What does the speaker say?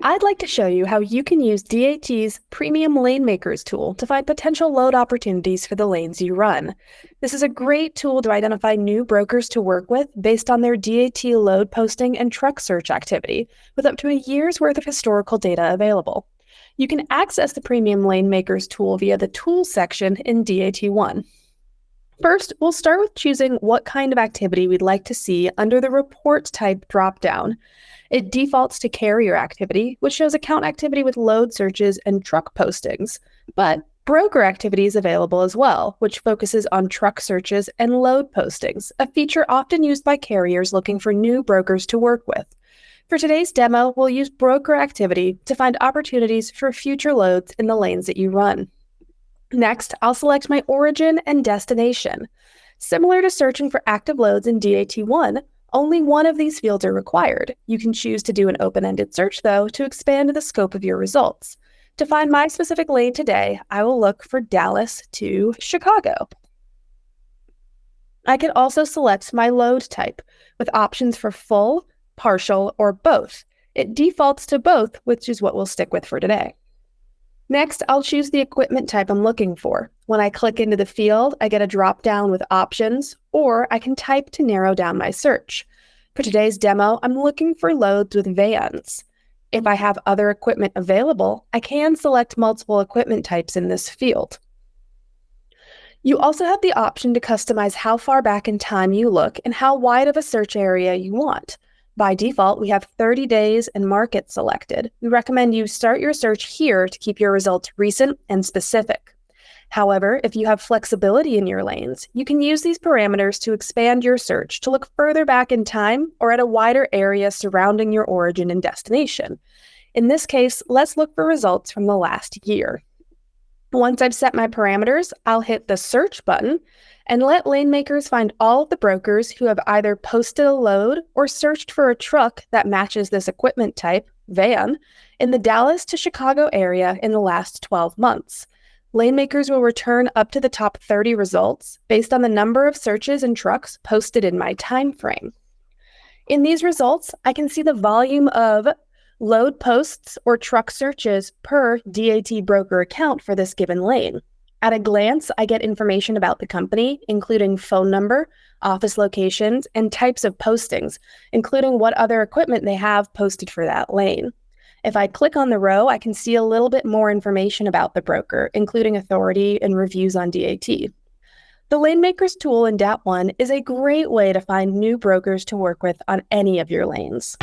I'd like to show you how you can use DAT's Premium LaneMakers tool to find potential load opportunities for the lanes you run. This is a great tool to identify new brokers to work with based on their DAT load posting and truck search activity, with up to a year's worth of historical data available. You can access the Premium LaneMakers tool via the Tools section in DAT One. First, we'll start with choosing what kind of activity we'd like to see under the Report Type dropdown. It defaults to carrier activity, which shows account activity with load searches and truck postings. But broker activity is available as well, which focuses on truck searches and load postings, a feature often used by carriers looking for new brokers to work with. For today's demo, we'll use broker activity to find opportunities for future loads in the lanes that you run. Next, I'll select my origin and destination. Similar to searching for active loads in DAT One, only one of these fields are required. You can choose to do an open-ended search, though, to expand the scope of your results. To find my specific lane today, I will look for Dallas to Chicago. I can also select my load type, with options for full, partial, or both. It defaults to both, which is what we'll stick with for today. Next, I'll choose the equipment type I'm looking for. When I click into the field, I get a drop-down with options, or I can type to narrow down my search. For today's demo, I'm looking for loads with vans. If I have other equipment available, I can select multiple equipment types in this field. You also have the option to customize how far back in time you look and how wide of a search area you want. By default, we have 30 days and market selected. We recommend you start your search here to keep your results recent and specific. However, if you have flexibility in your lanes, you can use these parameters to expand your search to look further back in time or at a wider area surrounding your origin and destination. In this case, let's look for results from the last year. Once I've set my parameters, I'll hit the Search button and let LaneMakers find all of the brokers who have either posted a load or searched for a truck that matches this equipment type, van, in the Dallas to Chicago area in the last 12 months. LaneMakers will return up to the top 30 results based on the number of searches and trucks posted in my time frame. In these results, I can see the volume of load posts or truck searches per DAT broker account for this given lane. At a glance, I get information about the company, including phone number, office locations, and types of postings, including what other equipment they have posted for that lane. If I click on the row, I can see a little bit more information about the broker, including authority and reviews on DAT. The LaneMakers tool in DAT One is a great way to find new brokers to work with on any of your lanes.